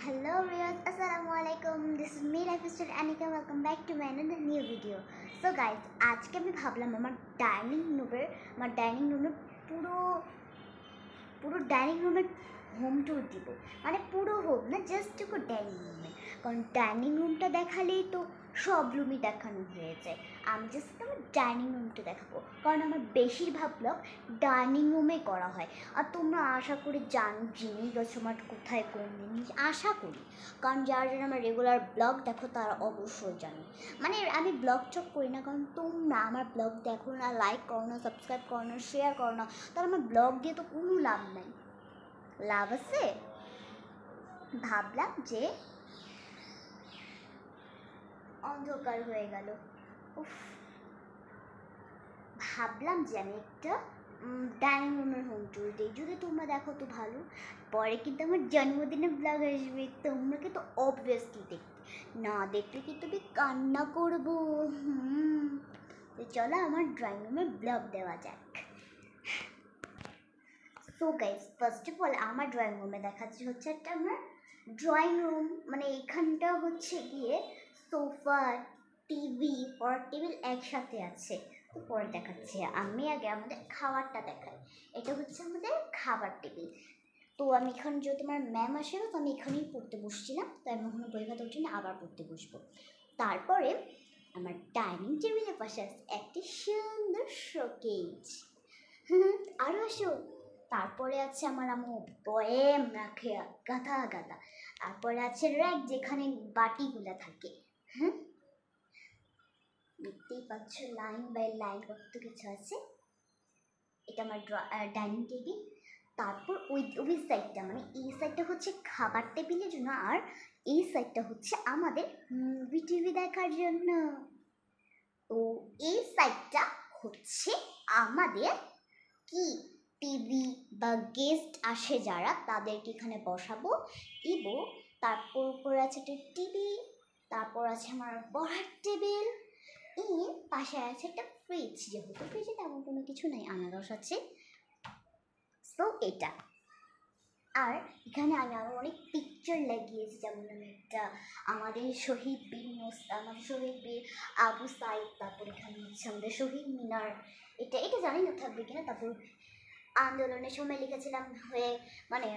Hello viewers, Assalamualaikum. This is me, Life Style Anika. Welcome back to my another new video. So guys, আজকে আমি ভাবলাম আমার dining রুমের পুরো পুরো ডাইনিং রুমের হোম ট্যুর দিব। মানে পুরো হোম না, জাস্ট একটু ডাইনিং রুমে, কারণ ডাইনিং রুমটা দেখালেই তো সব রুমই দেখানো হয়ে যায়। আমি জাস্ট আমার ডাইনিং রুমটা দেখাবো, কারণ আমার বেশিরভাগ ব্লগ ডাইনিং রুমে করা হয়। আর তোমরা আশা করি জেনেই গেছো আমার কোথায় কোন জিনিস, আশা করি, কারণ যারা যারা আমার রেগুলার ব্লগ দেখো তারা অবশ্যই জানে। মানে আমি ব্লগ চক করি না, কারণ তোমরা আমার ব্লগ দেখো না, লাইক করো না, সাবস্ক্রাইব করো না, শেয়ার করো না, তাহলে আমার ব্লগ দিয়ে তো কোনো লাভ নাই। লাভ আছে, ভাবলাম যে অন্ধকার হয়ে গেল, ভাবলাম যে আমি একটা ডাইনিং রুমের হোম ট্যুর দিই। যদি তোমরা দেখো তো ভালো, পরে কিন্তু আমার জন্মদিনে ব্লগ আসবে, তোমরা কিন্তু অবভিয়াসলি দেখবে, না দেখলে কিন্তু আমি কান্না করবো। তো চলো আমার ড্রয়িং রুমে ব্লগ দেওয়া যাক। So guys, first of all আমার ড্রয়িং রুমে দেখাচ্ছি হচ্ছে একটা আমার ড্রয়িং রুম। মানে এখানটা হচ্ছে গিয়ে সোফা, টিভি, পর টেবিল একসাথে আছে। তো পরে দেখাচ্ছি, আমি আগে আমাদের খাবারটা দেখাই। এটা হচ্ছে আমাদের খাবার টেবিল। তো আমি এখানে যেহেতু তোমার ম্যাম আসে না, তো আমি এখানেই পড়তে বসছিলাম, তো আমি ওখানে বই খাতা উঠি না, আবার পড়তে বসবো। তারপরে আমার ডাইনিং টেবিলের পাশে আছে একটি সুন্দর শোকেজ। আরও আসো। তারপরে আছে আমার আম্মু বয়েম রাখে গাদা গাদা। তারপরে আছে র্যাক, যেখানে বাটিগুলো থাকে। দেখতেই পাচ্ছ লাইন বাই লাইন কত কিছু আছে। এটা আমার ডাইনিং টেবিল। তারপর ওই সাইডটা, মানে এই সাইডটা হচ্ছে খাবার টেবিলের জন্য, আর এই সাইডটা হচ্ছে আমাদের মুভি টিভি দেখার জন্য। তো এই সাইডটা হচ্ছে আমাদের কি টিভি বা গেস্ট আসে যারা, তাদেরকে এখানে বসাবো এবং তারপর উপরে আছে একটা টিভি, তারপর আছে আমার পড়ার টেবিল, পাশে আছে একটা ফ্রিজ, যেহেতু ফ্রিজে তেমন কোনো কিছু নাই, আনারস আছে। সো এটা, আর এখানে আমি আরও অনেক পিকচার লাগিয়েছি, যেমন আমি একটা আমাদের শহীদ বীর আবু সাইদ, তারপর এখানে হচ্ছে আমাদের শহীদ মিনার, এটা জানি না থাকবে কিনা। তারপর আন্দোলনের সময় লিখেছিলাম মানে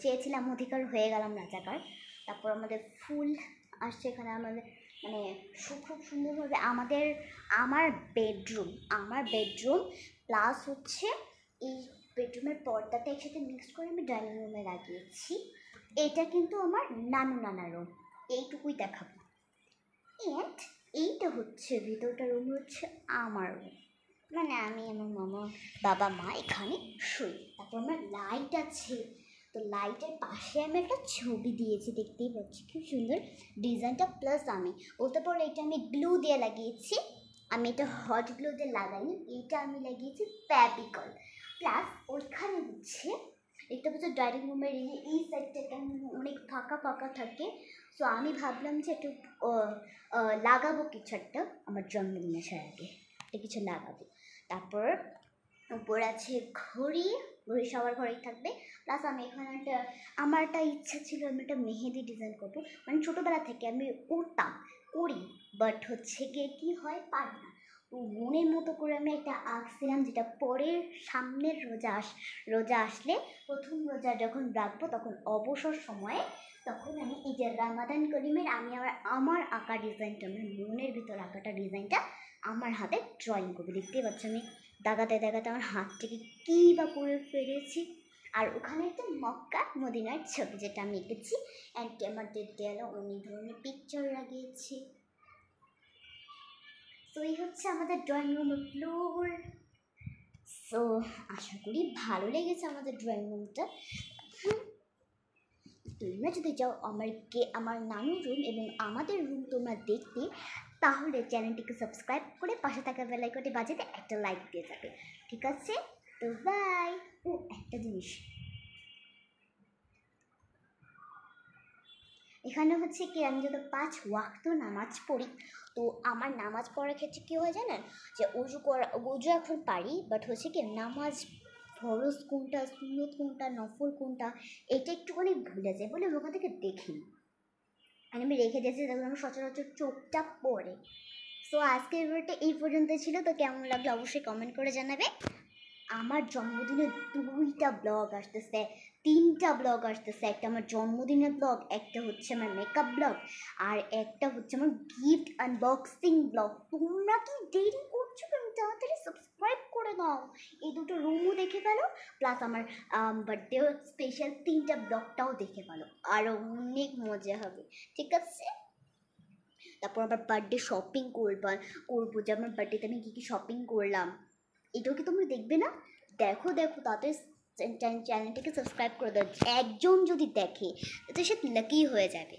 চেয়েছিলাম অধিকার, হয়ে গেলাম রাজাকার। তারপর আমাদের ফুল আসছে এখানে, আমাদের মানে খুব সুন্দরভাবে আমার বেডরুম প্লাস হচ্ছে এই বেডরুমের পর্দাটা একসাথে মিক্স করে আমি ডাইনিং রুমে লাগিয়েছি। এটা কিন্তু আমার নানার রুম, এইটুকুই দেখাবো। অ্যান্ড এইটা হচ্ছে ভিতরটা রুম, হচ্ছে আমার রুম, মানে আমি আমার বাবা মা এখানে শুই। তারপর আমার লাইট আছে, তো লাইটের পাশে আমি একটা ছবি দিয়েছি, দেখতেই পাচ্ছি খুব সুন্দর ডিজাইনটা। প্লাস আমি বলতে পারো এটা আমি গ্লু দিয়ে লাগিয়েছি, আমি এটা হট গ্লু দিয়ে লাগাইনি, এইটা আমি লাগিয়েছি ফ্যাবিকল। প্লাস ওইখানে হচ্ছে একটা হচ্ছে ডাইনিং রুমের এই সাইডটা অনেক ফাঁকা থাকে। সো আমি ভাবলাম যে একটু লাগাবো কিছু একটা আমার জন্মদিনের আগে, একটা কিছু লাগাবো। তারপর উপর আছে ঘড়ি সবার ঘরেই থাকবে। প্লাস আমি এখানে আমার একটা ইচ্ছা ছিল, আমি একটা মেহেদি ডিজাইন করবো, মানে ছোটোবেলা থেকে আমি করি, বাট হচ্ছে গিয়ে কী হয়, পারি না। তো মনের মতো করে আমি একটা আঁকছিলাম, যেটা পরের সামনের রোজা আসলে, প্রথম রোজা যখন রাখবো তখন অবসর সময়ে, তখন আমি এই যে রামাদান করিমের আমার আঁকা ডিজাইনটা, আমার মনের ভিতর আঁকাটা ডিজাইনটা আমার হাতে ড্রয়িং করবে। দেখতেই পাচ্ছ আমি দাগাতে আমার হাতটাকে কী বা করে ফেলেছি। আর ওখানে একটা মক্কা মদিনার ছবি যেটা আমি এঁকেছি, অ্যান্ড আমাদের দেয়ালে অনেক ধরনের পিকচার লাগিয়েছি। তো এই হচ্ছে আমাদের ড্রয়িং রুমের ফ্লোর। সো আশা করি ভালো লেগেছে আমাদের ড্রয়িং রুমটা। তোমরা যদি চাও আমার নানুর রুম এবং আমাদের রুম তোমরা দেখতে, তাহলে চ্যানেলটিকে সাবস্ক্রাইব করে পাশে থাকা বেল আইকনটি বাজিয়ে একটা লাইক দিয়ে যাবে, ঠিক আছে? তো বাই। একটা জিনিস, এখানে হচ্ছে কি, আমি যত 5 ওয়াক্ত নামাজ পড়ি, তো আমার নামাজ পড়ার ক্ষেত্রে কী হয় জানেন, যে উজু এখন পারি, বাট হচ্ছে কি নামাজ ফরজ কোনটা, সুন্নত কোনটা, নফল কোনটা, এটা একটুখানি ভুলে যায় বলে আমি ওখান থেকে দেখিনি। আর আমি রেখে দিয়েছি তখন আমার সচরাচর চোখটা পড়ে। সো আজকের ভিডিওটা এই পর্যন্ত ছিল। তো কেমন লাগলো অবশ্যই কমেন্ট করে জানাবে। আমার জন্মদিনে 2টা ব্লগ আসতেছে, 3টা ব্লগ আসতেছে। একটা আমার জন্মদিনের ব্লগ, একটা হচ্ছে আমার মেকআপ ব্লগ, আর একটা হচ্ছে আমার গিফট আনবক্সিং ব্লগ। তোমরা কি দেরি করছো কেন? তাড়াতাড়ি সাবস্ক্রাইব করে দাও, এই দুটো রুমও দেখে ফেলো, প্লাস আমার বার্থডে স্পেশাল 3টা ব্লগটাও দেখে ফেলো, আরও অনেক মজা হবে। ঠিক আছে? তারপর আবার বার্থডে শপিং করবো, যে আমার বার্থডেতে আমি কী কী শপিং করলাম, এটাও কি তোমরা দেখবে না? দেখো দেখো, তাতে চ্যানেলটাকে সাবস্ক্রাইব করে দাও। একজন যদি দেখে তো সে লাকি হয়ে যাবে।